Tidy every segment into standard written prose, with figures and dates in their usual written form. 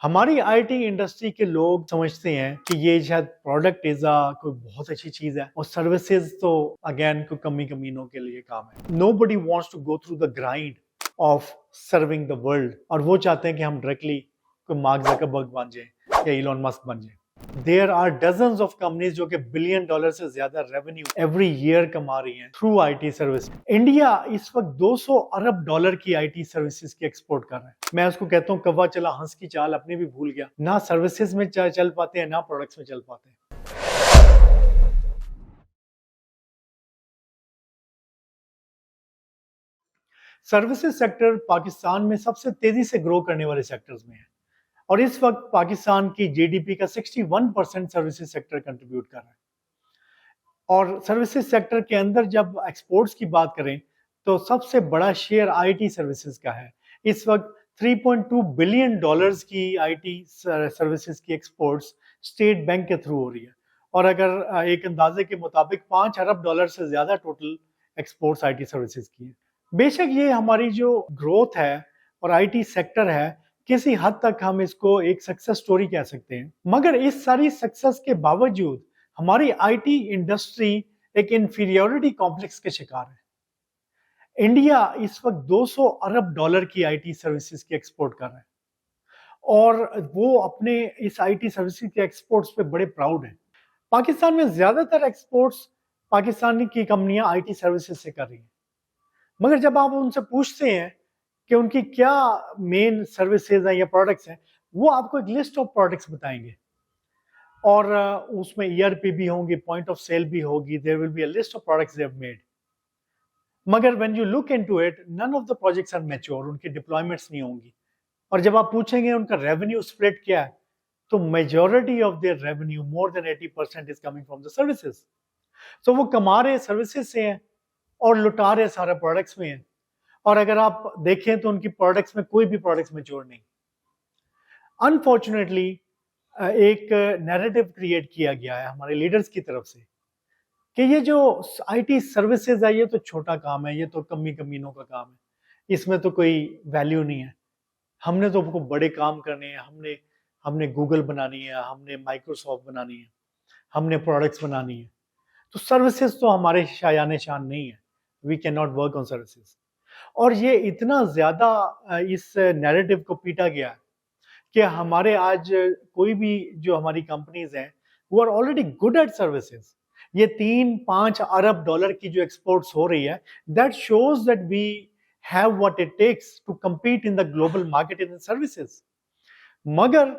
हमारी IT industry के लोग समझते हैं कि ये शायद प्रोडक्ट कोई बहुत अच्छी चीज है और सर्विसेज तो अगेन कोई कमी कमीनों के लिए काम है। Nobody wants to go through the grind of serving the world और वो चाहते हैं कि हम डायरेक्टली कोई मार्क जकरबर्ग बन जाए या इलॉन मस्क बन जाए। There are dozens of companies जो कि बिलियन डॉलर से ज्यादा रेवेन्यू एवरी ईयर कमा रही हैं थ्रू आईटी सर्विस। इंडिया इस वक्त 200 अरब डॉलर की आईटी सर्विसेज की एक्सपोर्ट कर रहा है। मैं उसको कहता हूँ कौवा चला हंस की चाल अपने भी भूल गया। ना सर्विसेज में चल पाते हैं ना प्रोडक्ट्स में चल पाते हैं। सर्विसेज सेक्टर पाकिस्तान में सबसे तेजी से ग्रो करने वाले सेक्टर्स में है और इस वक्त पाकिस्तान की जीडीपी का 61% सर्विसेज सेक्टर कंट्रीब्यूट कर रहा है। और सर्विसेज सेक्टर के अंदर जब एक्सपोर्ट्स की बात करें तो सबसे बड़ा शेयर आईटी सर्विसेज का है। इस वक्त 3.2 बिलियन डॉलर्स की आईटी सर्विसेज की एक्सपोर्ट्स स्टेट बैंक के थ्रू हो रही है और अगर एक अंदाजे के मुताबिक 5 अरब डॉलर से ज्यादा टोटल एक्सपोर्ट्स आईटी सर्विसेज की है। बेशक ये हमारी जो ग्रोथ है और आईटी सेक्टर है किसी हद तक हम इसको एक सक्सेस स्टोरी कह सकते हैं, मगर इस सारी सक्सेस के बावजूद हमारी आईटी इंडस्ट्री एक इंफीरियोरिटी कॉम्प्लेक्स के शिकार है। इंडिया इस वक्त 200 अरब डॉलर की आईटी सर्विसेज की एक्सपोर्ट कर रहा है और वो अपने इस आईटी सर्विसेज के एक्सपोर्ट्स पे बड़े प्राउड हैं। पाकिस्तान में ज्यादातर एक्सपोर्ट्स पाकिस्तानी की कंपनियां आईटी सर्विसेज से कर रही हैं, मगर जब आप उनसे पूछते हैं कि उनकी क्या मेन सर्विसेज हैं या प्रोडक्ट्स हैं, वो आपको एक लिस्ट ऑफ प्रोडक्ट्स बताएंगे और उसमें ईआरपी भी होंगी, पॉइंट ऑफ सेल भी होगी, there will be a list of products they have made. मगर when you look into it none of the projects are mature, उनकी डिप्लॉयमेंट्स नहीं होंगी। और जब आप पूछेंगे उनका रेवेन्यू स्प्लिट क्या है तो majority of their revenue more than 80% is coming from the services. तो वो कमा रहे सर्विसेज से हैं और लुटा रहे सारे प्रोडक्ट्स में हैं। और अगर आप देखें तो उनकी प्रोडक्ट्स में कोई भी प्रोडक्ट्स मैच्योर नहीं। अनफॉर्चुनेटली एक नैरेटिव क्रिएट किया गया है हमारे लीडर्स की तरफ से कि ये जो आईटी सर्विसेज है ये तो छोटा काम है, ये तो कमी कमीनों का काम है, इसमें तो कोई वैल्यू नहीं है। हमने तो बड़े काम करने हैं, हमने हमने गूगल बनानी है, हमने माइक्रोसॉफ्ट बनानी है, हमने प्रोडक्ट्स बनानी है, तो सर्विसेज तो हमारे शायान शान नहीं है। We can not work on services. और ये इतना ज्यादा इस नैरेटिव को पीटा गया है कि हमारे आज कोई भी जो हमारी कंपनीज हैं वो are already good at services. ये 3-5 अरब डॉलर की जो एक्सपोर्ट्स हो रही है that shows that we have what it takes to compete in the global market in services. मगर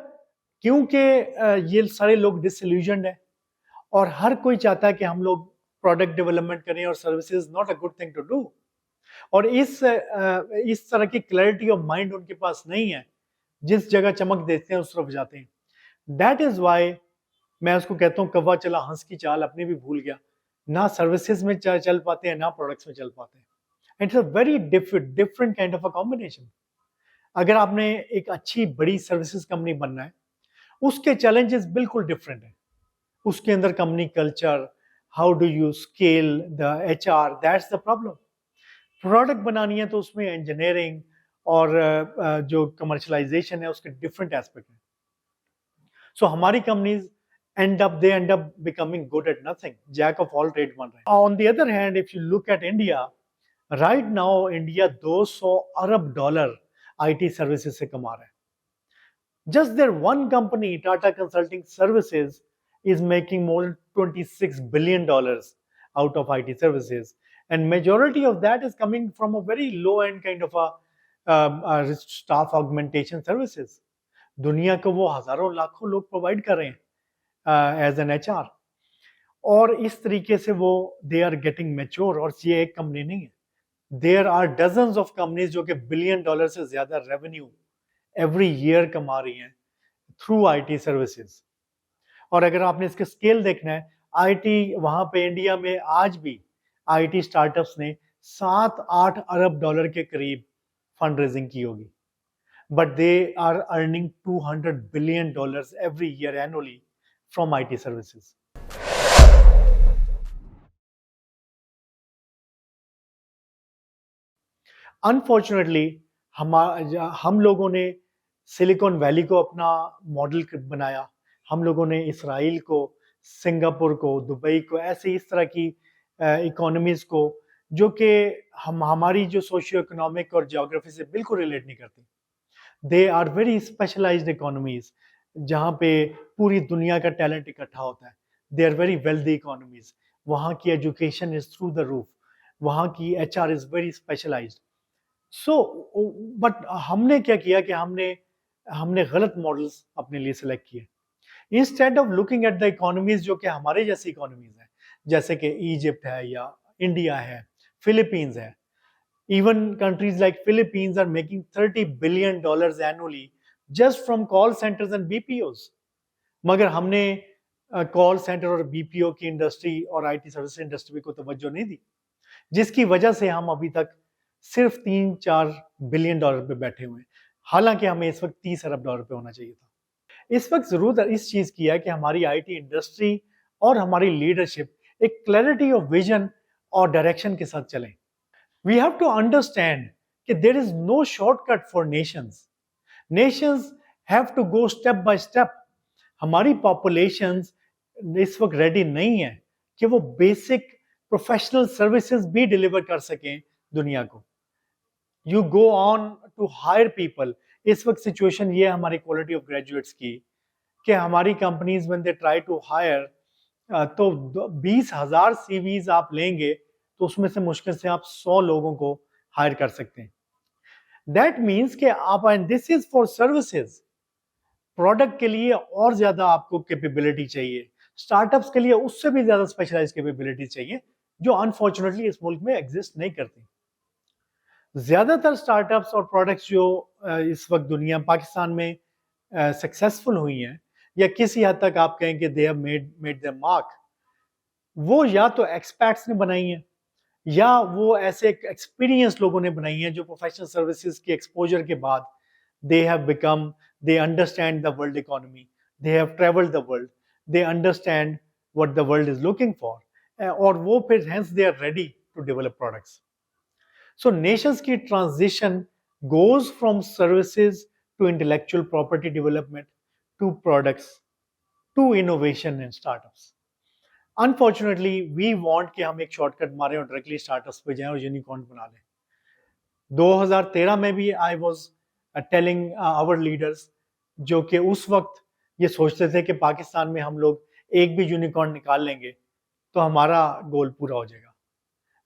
क्योंकि ये सारे लोग डिसइल्यूजन्ड है और हर कोई चाहता है कि हम लोग प्रोडक्ट डेवलपमेंट करें और services not a good thing to do, और इस तरह की क्लैरिटी ऑफ माइंड उनके पास नहीं है। जिस जगह चमक देखते हैं उस तरफ जाते हैं। दैट इज वाई मैं उसको कहता हूँ कौवा चला हंस की चाल अपने भी भूल गया। ना सर्विसेज में चल पाते हैं ना प्रोडक्ट्स में चल पाते हैं। It's a very different kind of a combination. अगर आपने एक अच्छी बड़ी सर्विसेज कंपनी बनना है उसके चैलेंजेस बिल्कुल डिफरेंट है। उसके अंदर company culture, how do you scale the HR, that's the problem. Product बनानी है तो उसमें इंजीनियरिंग और जो कमर्शलाइजेशन है उसके डिफरेंट एस्पेक्ट हैं। सो हमारी companies they end up becoming good at nothing, jack of all trades बन रहे हैं। On the other hand, if you look at India, right now India 200 Arab dollar IT services से कमा रहा है। Just their one company, Tata Consulting Services, is making more than $26 billion out of IT services. And majority of that is coming from a very low end kind of a staff augmentation services. दुनिया को वो हजारों लाखों लोग provide कर रहे हैं as an HR, और इस तरीके से वो दे आर गेटिंग मैच्योर। और ये एक कंपनी नहीं है, there are dozens of companies जो कि बिलियन डॉलर से ज्यादा रेवेन्यू एवरी ईयर कमा रही हैं थ्रू आईटी सर्विसेज। और अगर आपने इसके स्केल देखना है, आईटी वहां पे इंडिया में आज भी आईटी स्टार्टअप्स ने 7-8 अरब डॉलर के करीब फंड रेजिंग की होगी, but they are earning $200 billion every year annually from IT services. Unfortunately, हम लोगों ने सिलिकॉन वैली को अपना मॉडल बनाया, हम लोगों ने इसराइल को, सिंगापुर को, दुबई को, ऐसे इस तरह की इकोनॉमीज को जो कि हम हमारी जो सोशियो इकोनॉमिक और ज्योग्राफी से बिल्कुल रिलेट नहीं करती। They are very specialised economies जहाँ पे पूरी दुनिया का टैलेंट इकट्ठा होता है। They are very wealthy economies, वहाँ की education is through the roof, वहाँ की HR is very specialised. So but हमने क्या किया कि हमने हमने गलत मॉडल्स अपने लिए सिलेक्ट किए। Instead of looking at the economies जो कि हमारे जैसी इकोनॉमीज हैं, जैसे कि इजिप्ट है या इंडिया है, फिलीपींस है। Even countries like Philippines are making $30 billion annually just from call centers and BPOs. मगर हमने कॉल सेंटर और BPO की इंडस्ट्री और IT सर्विस इंडस्ट्री को तवज्जो नहीं दी, जिसकी वजह से हम अभी तक सिर्फ $3-4 बिलियन पे बैठे हुए हैं, हालांकि हमें इस वक्त $30 अरब पे होना चाहिए था। इस वक्त जरूरत इस चीज की है कि हमारी IT इंडस्ट्री और हमारी लीडरशिप एक क्लैरिटी ऑफ विजन और डायरेक्शन के साथ चलें। We have to understand that there is no shortcut for nations. Nations have to go step by step. हमारी populations इस वक्त ready नहीं है कि वो basic professional services भी deliver कर सकें दुनिया को। You go on to hire people. इस वक्त situation ये है हमारी quality of graduates की कि हमारी companies when they try to hire तो 20,000 CVs आप लेंगे तो उसमें से मुश्किल से आप 100 लोगों को हायर कर सकते हैं। दैट मीन्स कि आप, and this is for services, product के लिए और ज्यादा आपको कैपेबिलिटी चाहिए, स्टार्टअप्स के लिए उससे भी ज्यादा स्पेशलाइज्ड कैपेबिलिटी चाहिए, जो अनफॉर्चुनेटली इस मुल्क में एग्जिस्ट नहीं करती। ज्यादातर स्टार्टअप्स और प्रोडक्ट्स जो इस वक्त दुनिया पाकिस्तान में सक्सेसफुल हुई हैं, या किसी हद तक आप कहें कि दे हैव मेड देयर मार्क, वो या तो एक्सपर्ट्स ने बनाई हैं या वो ऐसे एक्सपीरियंस लोगों ने बनाई हैं जो प्रोफेशनल सर्विसेज के एक्सपोजर के बाद they have become, they understand the world economy, they have travelled the world, they understand what the world is looking for, और वो फिर hence they are ready to develop products. So nations की transition goes from services to intellectual property development to products to innovation and startups. Unfortunately we want कि हम एक shortcut मारें और directly startups पे जाएं और यूनिकॉर्न बना लें। 2013 में भी I was telling our leaders, जो कि उस वक्त ये सोचते थे कि पाकिस्तान में हम लोग एक भी यूनिकॉर्न निकाल लेंगे तो हमारा गोल पूरा हो जाएगा,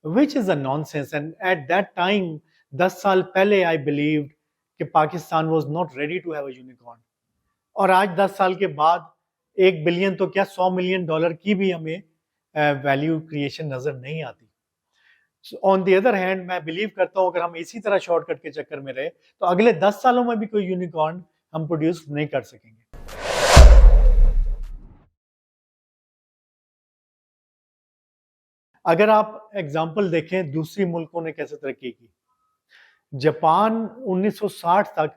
which is a nonsense. And at that time 10 साल पहले आई बिलीव्ड कि Pakistan was not ready to have a unicorn, और आज 10 साल के बाद 1 बिलियन तो क्या $100 मिलियन की भी हमें वैल्यू क्रिएशन नजर नहीं आती। ऑन द अदर हैंड मैं बिलीव करता हूं अगर हम इसी तरह शॉर्टकट के चक्कर में रहे तो अगले 10 सालों में भी कोई यूनिकॉर्न हम प्रोड्यूस नहीं कर सकेंगे। अगर आप एग्जाम्पल देखें दूसरी मुल्कों ने कैसे तरक्की की, जापान 1960 तक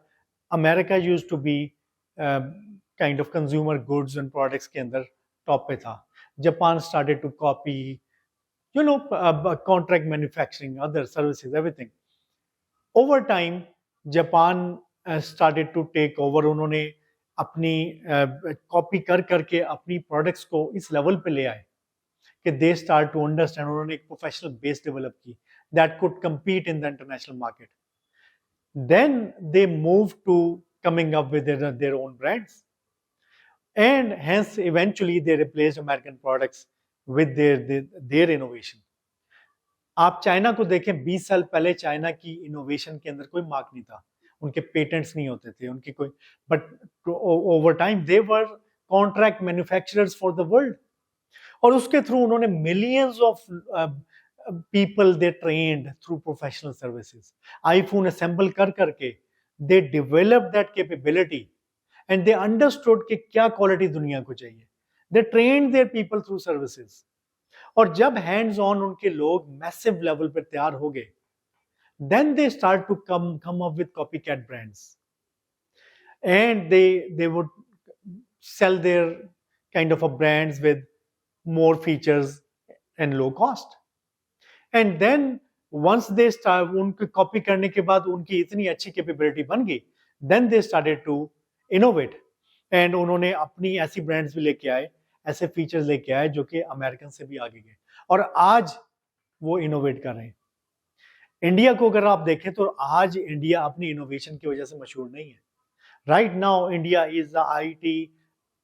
America used to be kind of consumer goods and products के अंदर टॉप पे था। Japan started to copy contract manufacturing, other services, everything. Over time, Japan started to take over. उन्होंने अपनी कॉपी कर करके अपनी प्रोडक्ट्स को इस लेवल पे ले आए कि दे स्टार्ट टू अंडरस्टैंड, उन्होंने एक प्रोफेशनल बेस डेवलप की that could compete in the international market. Then they moved to coming up with their own brands, and hence eventually they replaced American products with their innovation. आप China को देखें, 20 साल पहले China की innovation के अंदर कोई मार्क नहीं था, उनके पेटेंट्स नहीं होते थे, उनकी कोई, but over time they were contract manufacturers for the world, और उसके थ्रू उन्होंने millions of people they trained through professional services. IPhone assemble कर करके they develop that capability and they understood कि क्या क्वालिटी दुनिया को चाहिए। They trained their people through services, और जब हैंड्स ऑन उनके लोग मैसिव लेवल पर तैयार हो गए, then they start to come up with copycat brands, and they would sell their kind of a brands with more features and low cost. And then once they start, उनकी copy करने के बाद उनकी इतनी अच्छी कैपेबिलिटी बन गई, then they started to innovate and उन्होंने अपनी ऐसी ब्रांड्स भी लेके आए, ऐसे फीचर्स लेके आए जो कि अमेरिकन से भी आगे गए और आज वो इनोवेट कर रहे हैं। इंडिया को अगर आप देखें तो आज इंडिया अपनी इनोवेशन की वजह से मशहूर नहीं है। Right now India is the IT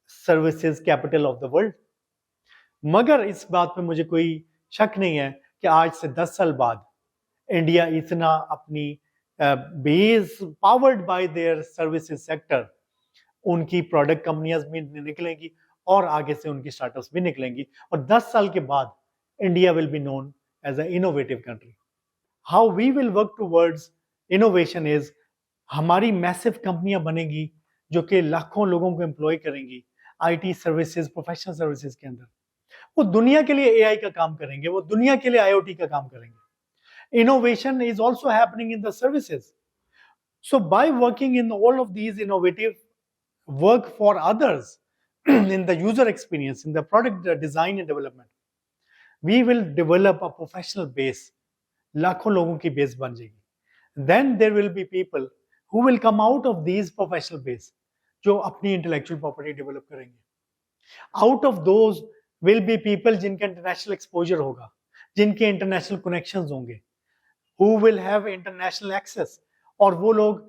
services capital of the world. मगर इस बात पे मुझे कोई शक नहीं है कि आज से 10 साल बाद इंडिया इतना अपनी base powered by their services sector, उनकी प्रोडक्ट कंपनियां भी निकलेंगी और आगे से उनकी स्टार्टअप्स भी निकलेंगी और 10 साल के बाद India will be known as a innovative country. How we will work towards innovation is, हमारी मैसिव कंपनियां बनेंगी जो कि लाखों लोगों को एम्प्लॉय करेंगी आईटी सर्विसेज, प्रोफेशनल सर्विसेज के अंदर। वो दुनिया के लिए एआई का काम करेंगे, वो दुनिया के लिए आईओटी का काम करेंगे। Innovation is also happening in the services. So by working in all of these innovative work for others in the user experience, in the product design and development, we will develop a professional base, लाखों लोगों की base बन जाएगी। then there will be people who will come out of these professional base जो अपनी intellectual property develop करेंगे। out of those will be people जिनका international exposure होगा, जिनके international connections होंगे, who will have international access, और वो लोग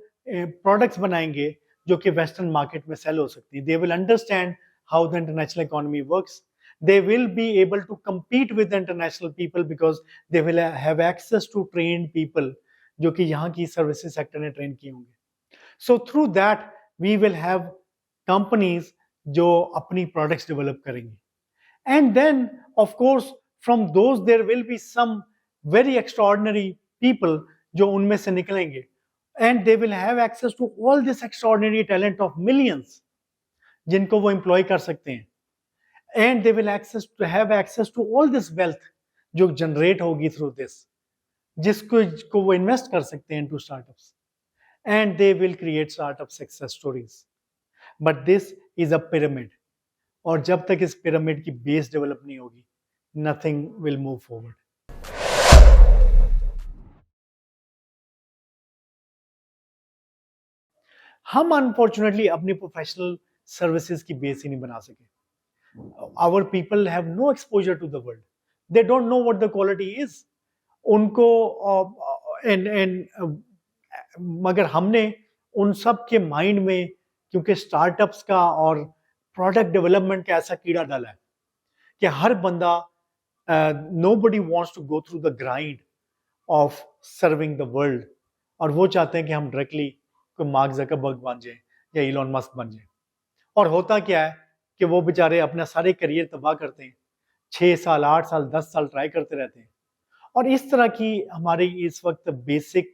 products बनाएंगे जो कि वेस्टर्न मार्केट में सेल हो सकती है। They will understand how the international economy works, they will be able to compete with the international people because they will have access to trained people जो कि यहाँ की सर्विसेज सेक्टर ने train किए होंगे। So through that we will have companies जो अपनी products develop करेंगी and then of course from those there will be some very extraordinary people जो उनमें से निकलेंगे and they will have access to all this extraordinary talent of millions जिनको वो employ कर सकते हैं and they will have access to all this wealth जो generate होगी through this, जिसको वो invest कर सकते हैं into startups and they will create startup success stories. But this is a pyramid और जब तक इस pyramid की base develop नहीं होगी nothing will move forward. हम अनफॉर्चुनेटली अपनी प्रोफेशनल सर्विसेज की बेस ही नहीं बना सके। Our people have no exposure to the world, they don't know what the quality is. उनको मगर हमने उन सब के माइंड में क्योंकि स्टार्टअप्स का और प्रोडक्ट डेवलपमेंट का ऐसा कीड़ा डाला है कि हर बंदा, nobody wants to go through the grind of serving the world, और वो चाहते हैं कि हम डायरेक्टली कोई मार्क ज़करबर्ग बन जाए या इलॉन मस्क बन जाए। और होता क्या है कि वो बेचारे अपना सारे करियर तबाह करते हैं, 6 साल 8 साल 10 साल ट्राई करते रहते हैं। और इस तरह की हमारी इस वक्त बेसिक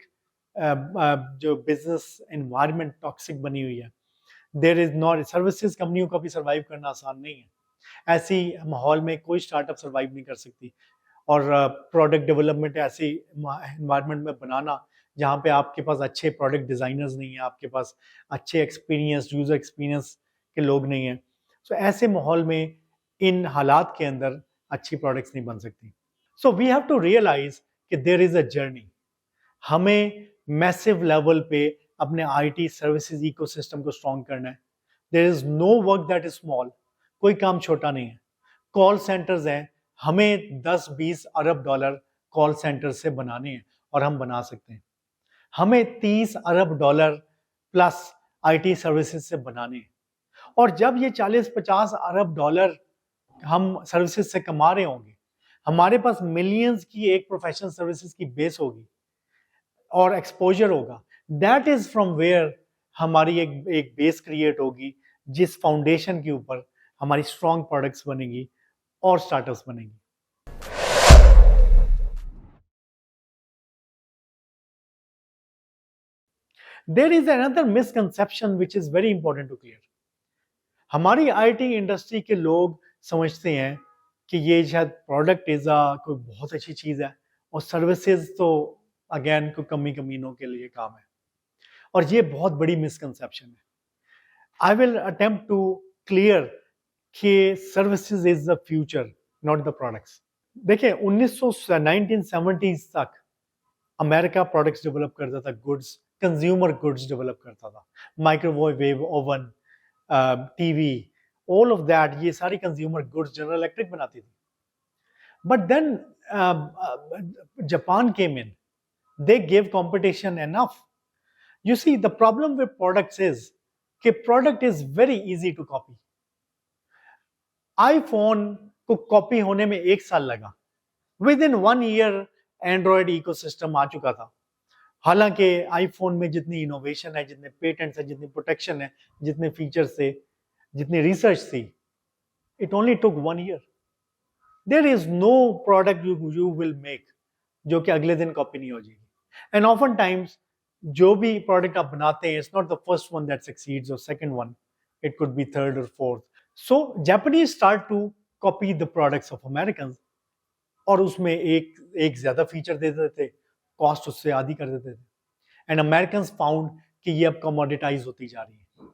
जो बिजनेस एनवायरनमेंट टॉक्सिक बनी हुई है। देयर इज नॉट, सर्विसेज कंपनियों का भी सर्वाइव करना आसान नहीं है। ऐसी माहौल में कोई स्टार्टअप सर्वाइव नहीं कर सकती और प्रोडक्ट डेवलपमेंट ऐसी एनवायरनमेंट में बनाना जहाँ पे आपके पास अच्छे प्रोडक्ट डिजाइनर्स नहीं है, आपके पास अच्छे एक्सपीरियंस यूजर एक्सपीरियंस के लोग नहीं हैं, सो ऐसे माहौल में इन हालात के अंदर अच्छी प्रोडक्ट्स नहीं बन सकती। So we have to realise कि देयर इज अ जर्नी। हमें मैसिव लेवल पे अपने आईटी सर्विसेज इकोसिस्टम को स्ट्रॉन्ग करना है। There is no work that is small, कोई काम छोटा नहीं है। कॉल सेंटर्स हैं, हमें 10-20 अरब डॉलर कॉल सेंटर से बनाने हैं और हम बना सकते हैं। हमें 30 अरब डॉलर प्लस आईटी सर्विसेज से बनाने हैं और जब ये 40-50 अरब डॉलर हम सर्विसेज से कमा रहे होंगे, हमारे पास मिलियंस की एक प्रोफेशनल सर्विसेज की बेस होगी और एक्सपोजर होगा। दैट इज फ्रॉम वेयर हमारी एक बेस क्रिएट होगी जिस फाउंडेशन के ऊपर हमारी स्ट्रॉन्ग प्रोडक्ट्स बनेंगी और स्टार्टअप्स बनेंगी। There is another misconception which is very important to clear. हमारी आईटी इंडस्ट्री के लोग समझते हैं कि ये शायद प्रोडक्ट इज कोई बहुत अच्छी चीज है और सर्विसेज तो अगेन कोई कमी कमीनों के लिए काम है, और ये बहुत बड़ी मिसकंसेप्शन है। I will attempt to clear कि services is the future, not the products. देखिए 1970s तक अमेरिका प्रोडक्ट्स डेवलप करता था, गुड्स कंज्यूमर गुड्स डेवलप करता था, microwave oven, TV, all of that, ये सारी कंज्यूमर गुड्स जनरल इलेक्ट्रिक बनाती थी. But then Japan came in, they gave competition enough. You see, the problem with products is that product is very easy to copy. iPhone को copy होने में 1 साल लगा. Within 1 year Android ecosystem आ चुका था. हालांकि आईफोन में जितनी इनोवेशन है, जितने पेटेंट्स है, जितनी प्रोटेक्शन है, जितने फीचर्स थे, जितनी रिसर्च थी, it only took 1 year. There is no product you will make जो कि अगले दिन कॉपी नहीं हो जाएगी. And oftentimes, जो भी प्रोडक्ट आप बनाते हैं, it's not the first one that succeeds or second one. It could be third or fourth. So Japanese start to copy the products of Americans. और उसमें एक ज्यादा फीचर दे देते थे, कॉस्ट उससे आधी कर देते थे. एंड अमेरिकन्स फाउंड कि ये अब कमोडिटाइज होती जा रही है.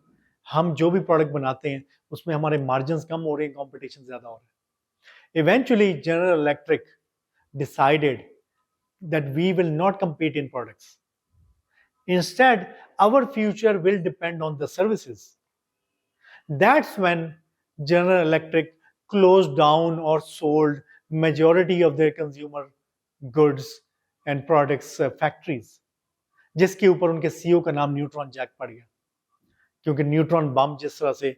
हम जो भी प्रोडक्ट बनाते हैं उसमें हमारे मार्जिन कम हो रहे हैं, कॉम्पिटिशन ज्यादा हो रहा है. Eventually general electric decided that we will not compete in products. Instead, our future will depend on the services. That's when General Electric closed down or sold majority of their consumer goods and products factories. जिसके ऊपर उनके CEO का नाम neutron Jack पड़ गया, क्योंकि neutron बम जिस तरह से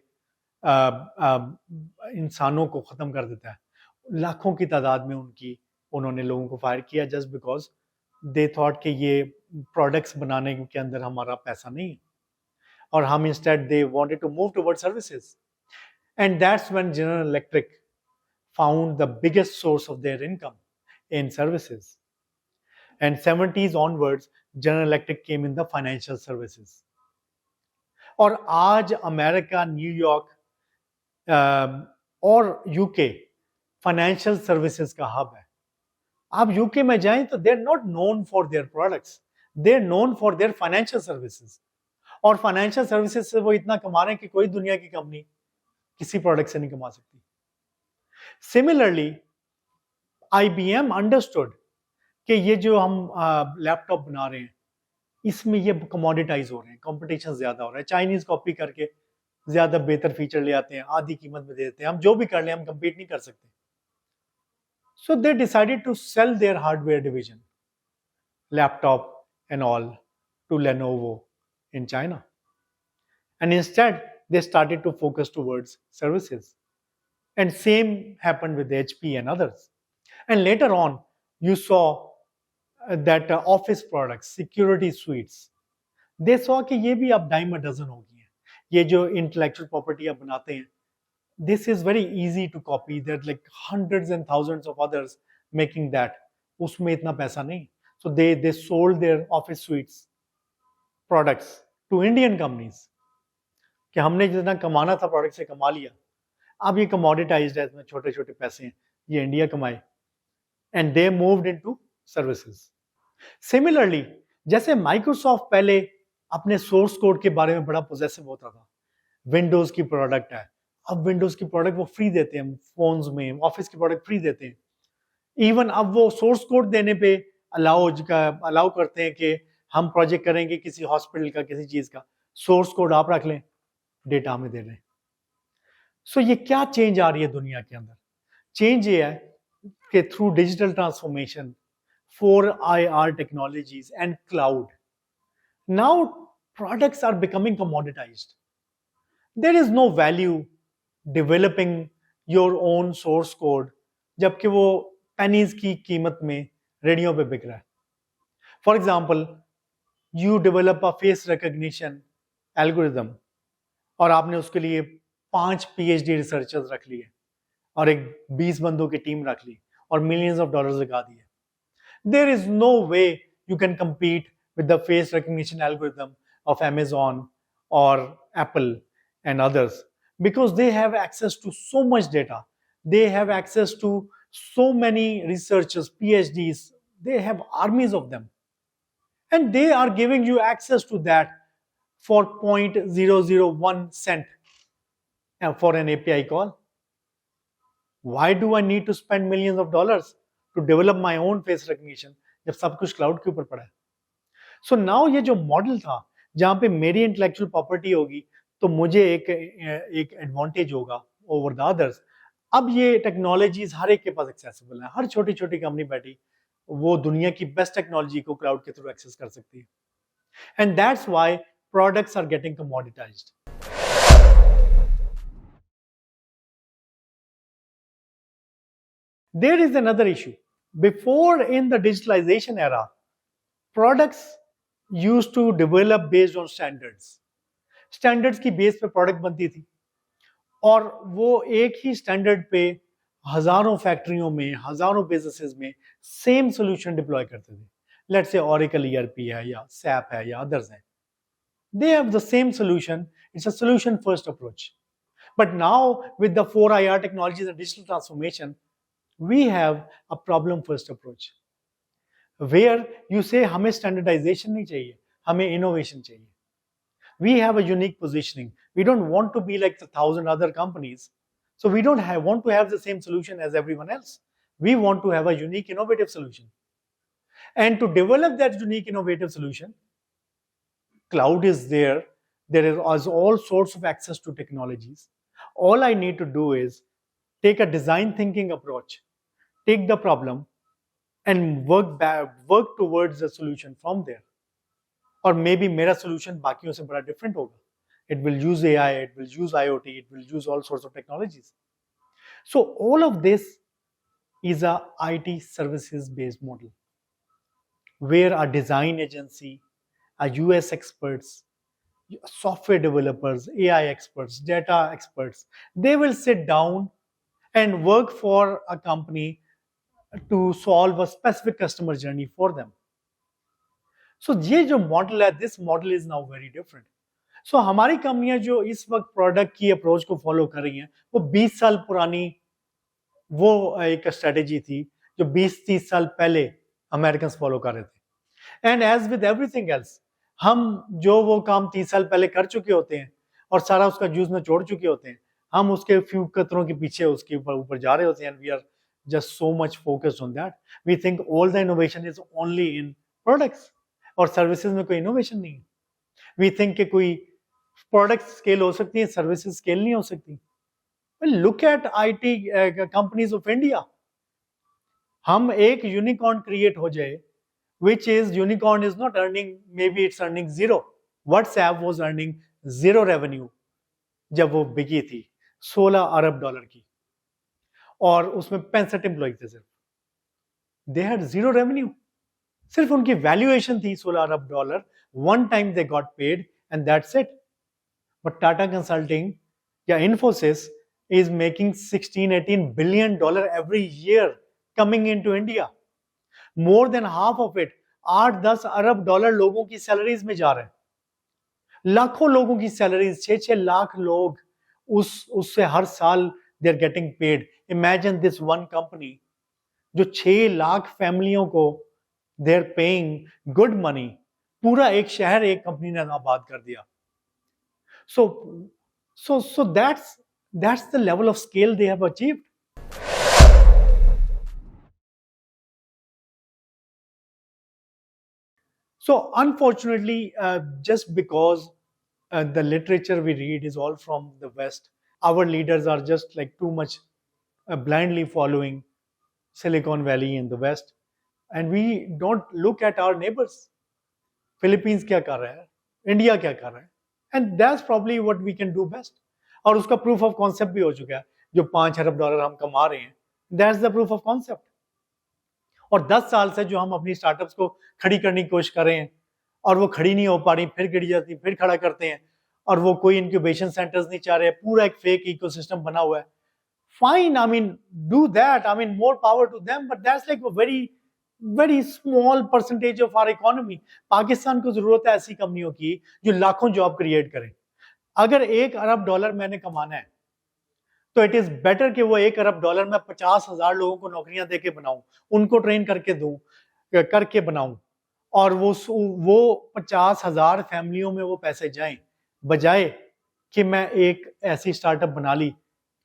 इंसानों को खत्म कर देता है, लाखों की तादाद में उन्होंने लोगों को फायर किया जस्ट बिकॉज दे थॉट कि ये प्रोडक्ट्स बनाने के अंदर हमारा पैसा नहीं है, और हम instead they wanted to move toward services. And that's when General Electric found the biggest source of their income in services. And 70s onwards General Electric came in the financial services. और आज America, न्यूयॉर्क York UK financial services का hub है. आप UK में जाएं तो they are not known for their products, they are known for their financial services. और फाइनेंशियल सर्विसेज से वो इतना कमा रहे हैं कि कोई दुनिया की कंपनी किसी प्रोडक्ट से नहीं कमा सकती. सिमिलरली IBM अंडरस्टूड कि ये जो हम लैपटॉप बना रहे हैं इसमें ये कमोडिटाइज हो रहे हैं, कंपटीशन ज्यादा हो रहा है. चाइनीज कॉपी करके ज्यादा बेहतर फीचर ले आते हैं, आधी कीमत में दे देते हैं. हम जो भी कर लें हम कंपीट नहीं कर सकते. So they decided to sell their hardware division, laptop and all, to Lenovo in China. And instead, they started to focus towards services. And same happened with HP and others. And later on, you saw that office products, security suites, they saw कि ये भी अब dime a dozen हो गई हैं. ये जो intellectual property आप बनाते हैं, this is very easy to copy. There are like hundreds and thousands of others making that. उसमें इतना पैसा नहीं. So they sold their office suites products to Indian companies. कि हमने जितना कमाना था प्रोडक्ट से कमा लिया, अब ये commoditized है, इसमें छोटे छोटे पैसे हैं, ये इंडिया कमाए. And they moved into services. Similarly, जैसे माइक्रोसॉफ्ट पहले अपने सोर्स कोड के बारे में बड़ा पोजेसिव होता था, विंडोज की प्रोडक्ट है, अब विंडोज की प्रोडक्ट वो फ्री देते हैं, फोन्स में ऑफिस की प्रोडक्ट फ्री देते हैं. इवन अब वो सोर्स कोड देने पे अलाउ करते हैं कि हम प्रोजेक्ट करेंगे किसी हॉस्पिटल का, किसी चीज का, सोर्स कोड आप रख लें, डेटा हमें दे दें. सो ये क्या चेंज आ रही है दुनिया के अंदर? चेंज ये है कि through digital transformation, 4IR technologies and cloud, now products are becoming commoditized. There is no value developing your own source code जबकि वो पेनीज की कीमत में रेडियो पे बिक रहा है. For example, you develop a face recognition algorithm और आपने उसके लिए 5 PhD रिसर्चर्स रख लिए और एक 20 बंदों की टीम रख ली और मिलियंस ऑफ डॉलर्स लगा दिए. There is no way you can compete with the face recognition algorithm of Amazon or Apple and others, because they have access to so much data. They have access to so many researchers, PhDs. They have armies of them. And they are giving you access to that for 0.001 cent for an API call. Why do I need to spend millions of dollars to develop my own face recognition जब सब कुछ cloud के ऊपर पड़ा है? So now ये जो model था जहां पे मेरी इंटेलेक्चुअल प्रॉपर्टी होगी तो मुझे एक एडवांटेज होगा ओवर द अदर्स, अब ये टेक्नोलॉजीज हर एक के पास एक्सेसिबल है, हर छोटी छोटी कंपनी बैठी वो दुनिया की बेस्ट टेक्नोलॉजी को क्लाउड के थ्रू एक्सेस कर सकती है, and that's why products are getting commoditized. There is another issue. Before, in the digitalization era, products used to develop based on standards. Standards की बेस पे प्रोडक्ट बनती थी और वो एक ही स्टैंडर्ड पे हजारों फैक्ट्रियों में, हजारों बिजनेसेस में सेम सोल्यूशन डिप्लॉय करते थे. लेट्स से ऑरेकल ईआरपी है या सैप है या अदर्स हैं. They have the same solution. It's a solution first approach. But now with the 4IR technologies and digital transformation, we have a problem first approach where you say हमें standardization नहीं चाहिए, हमें innovation चाहिए. We have a unique positioning. We don't want to be like the 1,000 other companies. So we don't want to have the same solution as everyone else. We want to have a unique innovative solution. And to develop that unique innovative solution, cloud is there. There is all sorts of access to technologies. All I need to do is take a design thinking approach, take the problem, and work towards the solution from there. Or maybe मेरा solution बाकियों से बड़ा different होगा. It will use AI, it will use IoT, it will use all sorts of technologies. So all of this is a IT services based model where a design agency, a US experts, software developers, AI experts, data experts, they will sit down and work for a company to solve a specific customer journey for them. So ये जो model है, this model is now very different. So हमारी कंपनियां जो इस वक्त product की approach को फॉलो कर रही हैं वो 20 साल पुरानी वो एक स्ट्रेटेजी थी जो 20-30 साल पहले अमेरिकन फॉलो कर रहे थे. And as with everything else, हम जो वो काम 30 साल पहले कर चुके होते हैं और सारा उसका जूस में छोड़ चुके होते हैं, हम उसके फ्यू कतरों के पीछे उसके ऊपर जा रहे होते हैं. And we are just so much focused on that. We think all the innovation is only in products और सर्विसेज में कोई इनोवेशन नहीं है. वी थिंक कि कोई प्रोडक्ट स्केल हो सकती है, सर्विसेज स्केल नहीं हो सकती. Look at IT companies of India. हम एक यूनिकॉर्न क्रिएट हो जाए which is unicorn is not earning, maybe it's earning zero. WhatsApp was earning zero revenue जब वो बिकी थी $16 अरब की और उसमें 65 एम्प्लॉय थे सिर्फ. They had zero revenue. सिर्फ उनकी वैल्यूएशन थी $16 अरब. One time they got paid and that's it. But Tata consulting या Infosys is making $16-18 billion every year coming into India. More than half of it, 8-10 Arab dollar लोगों की salaries में जा रहे हैं. लाखों लोगों की सैलरीज, 6-6 लाख लोग उससे हर साल they are getting paid. Imagine this one company जो 6 लाख फैमिलियों को they are paying good money. पूरा एक शहर एक कंपनी ने आबाद कर दिया. So that's the level of scale they have achieved. So unfortunately, just because the literature we read is all from the West, our leaders are just like too much blindly following Silicon Valley in the West, and we don't look at our neighbors. Philippines क्या कर रहा है, India क्या कर रहा है, and that's probably what we can do best. और उसका proof of concept भी हो चुका है. जो $5 अरब हम कमा रहे हैं, that's the proof of concept. और 10 साल से जो हम अपनी स्टार्टअप्स को खड़ी करने की कोशिश कर रहे हैं और वो खड़ी नहीं हो पा रही, फिर गिर जाती, फिर खड़ा करते हैं और वो कोई इंक्यूबेशन सेंटर्स नहीं चाह रहे, पूरा एक फेक इकोसिस्टम बना हुआ है. Fine, I mean do that, I mean more power to them, but that's like very small percentage of our economy. Pakistan को जरूरत है ऐसी कंपनियों की जो लाखों जॉब क्रिएट करें. अगर $1 अरब मैंने कमाना है तो इट इज बेटर कि वो $1 अरब में 50,000 लोगों को नौकरियां देके बनाऊं, उनको ट्रेन करके बनाऊं और वो 50,000 फैमिलियों में वो पैसे जाएं, बजाय कि मैं एक ऐसी स्टार्टअप बना ली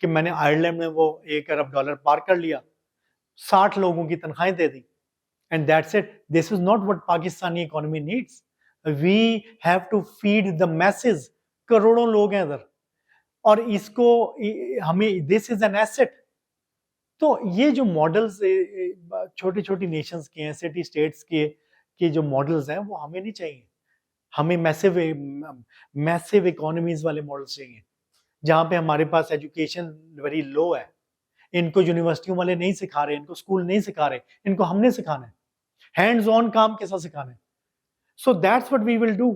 कि मैंने आयरलैंड में वो $1 अरब पार कर लिया, 60 लोगों की तनख्वाहें दे दी, and that's it. This is not what Pakistani economy needs. We have to feed the masses. करोड़ों लोग हैं इधर, और इसको हमें, दिस इज एन एसेट. तो ये जो मॉडल्स छोटी छोटी नेशंस के हैं, सिटी स्टेट्स के जो मॉडल्स हैं, वो हमें नहीं चाहिए. हमें मैसिव इकोनॉमीज वाले मॉडल्स चाहिए, जहाँ पे हमारे पास एजुकेशन वेरी लो है. इनको यूनिवर्सिटियों वाले नहीं सिखा रहे, इनको स्कूल नहीं सिखा रहे, इनको हमने सिखाना है. हैंड्स ऑन काम कैसा सिखाना है. So that's what we will do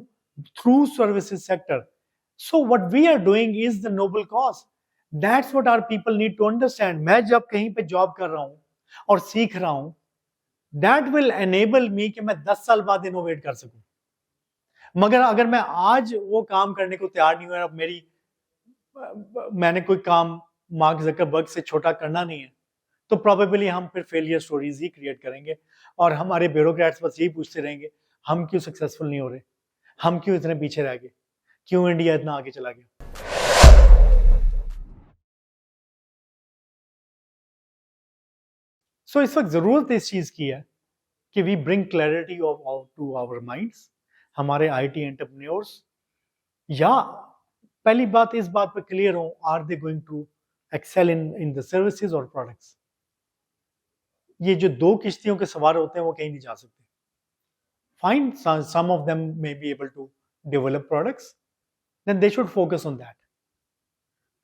through services sector. So what we are doing is the noble cause. That's what our people need to understand. मैं जब कहीं पे जॉब कर रहा हूँ और सीख रहा हूँ, that will enable me कि मैं 10 साल बाद इनोवेट कर सकूं. मगर अगर मैं आज वो काम करने को तैयार नहीं हुआ, अब मैंने कोई काम मार्क जकरबर्ग से छोटा करना नहीं है, तो प्रोबेबली हम फिर फेलियर स्टोरीज ही क्रिएट करेंगे, और हमारे ब्यूरोक्रेट्स बस यही पूछते रहेंगे, हम क्यों सक्सेसफुल नहीं हो रहे, हम क्यों इतने पीछे रह गए, क्यों इंडिया इतना आगे चला गया. सो इस वक्त जरूरत इस चीज की है कि we bring clarity to our minds, हमारे आईटी एंटरप्रेन्योर्स. या पहली बात इस बात पे क्लियर हो, are they going to excel in the services और प्रोडक्ट्स. ये जो दो किश्तियों के सवार होते हैं वो कहीं नहीं जा सकते. Fine, some of them may be able to develop products, then they should focus on that.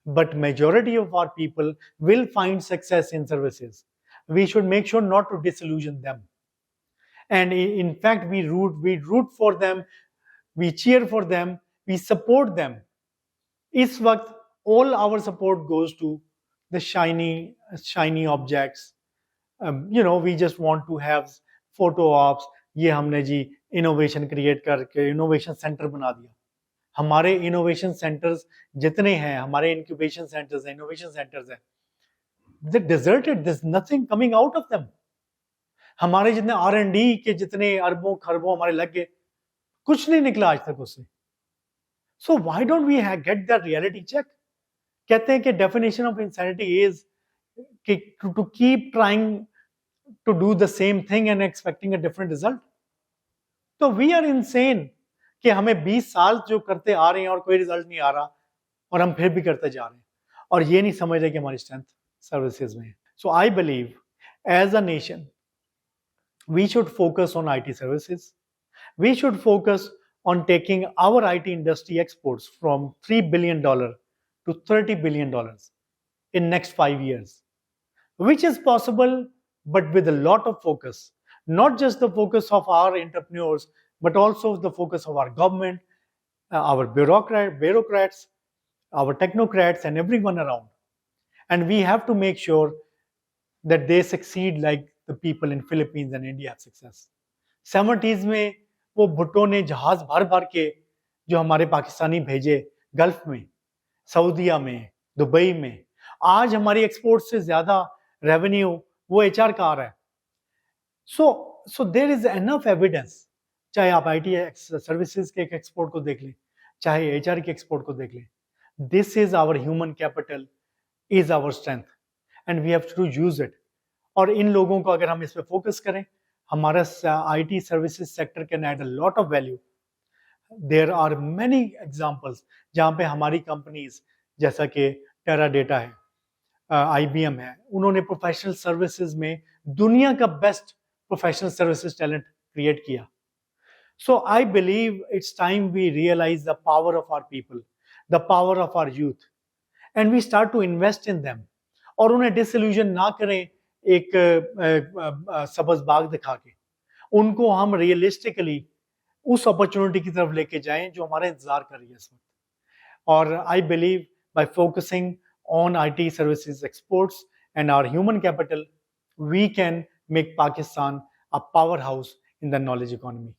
But majority of our people will find success in services. We should make sure not to disillusion them. And in fact, we root for them, we cheer for them, we support them. Is वक्त all our support goes to the shiny objects. We just want to have photo ops. ये हमने जी innovation create करके innovation centre बना दिया. हमारे innovation centres जितने हैं, हमारे इंक्यूबेशन सेंटर्स हैं, इनोवेशन सेंटर्स हैं, they deserted, there is nothing coming out of them. हमारे जितने R&D के जितने अरबों खरबों हमारे लग गए, कुछ नहीं निकला आज तक उससे. So why don't we get that reality check. कहते हैं कि definition of insanity is to keep trying to do the same thing and expecting a different result. तो we are insane कि हमें 20 साल जो करते आ रहे हैं और कोई रिजल्ट नहीं आ रहा, और हम फिर भी करते जा रहे हैं, और ये नहीं समझ रहे कि हमारी स्ट्रेंथ सर्विसेज में है. So I believe as a nation we should focus on IT services. We should focus on taking our IT industry exports from $3 billion to $30 billion in next 5 years, which is possible, but with a lot of focus, not just the focus of our entrepreneurs, but also the focus of our government, our bureaucrats, our technocrats, and everyone around. And we have to make sure that they succeed like the people in Philippines and India have success. 70s में वो भुट्टो ने जहाज भर भर के जो हमारे पाकिस्तानी भेजे गल्फ में, सऊदीया में, दुबई में, आज हमारी एक्सपोर्ट से ज्यादा रेवेन्यू वो HR का आ रहा है. So there is enough evidence. चाहे आप IT सर्विसेज के एक्सपोर्ट को देख लें, चाहे HR के एक्सपोर्ट को देख लें. This is our human capital, is our strength, and we have to use it. और इन लोगों को अगर हम इस पे फोकस करें, हमारा IT services sector can add a lot of value. There are many examples जहां पे हमारी कंपनीज जैसा कि टेरा डेटा है, IBM है, उन्होंने प्रोफेशनल सर्विसेज में दुनिया का best professional services talent create किया. So I believe it's time we realise the power of our people, the power of our youth, and we start to invest in them. और उन्हें disillusion ना करें एक सबज बाग दिखा के. उनको हम रियलिस्टिकली उस अपॉर्चुनिटी की तरफ लेके जाएं जो हमारा इंतजार कर रही है इस वक्त. और I believe bye focusing on IT services exports and our human capital, we can make Pakistan a powerhouse in the knowledge economy.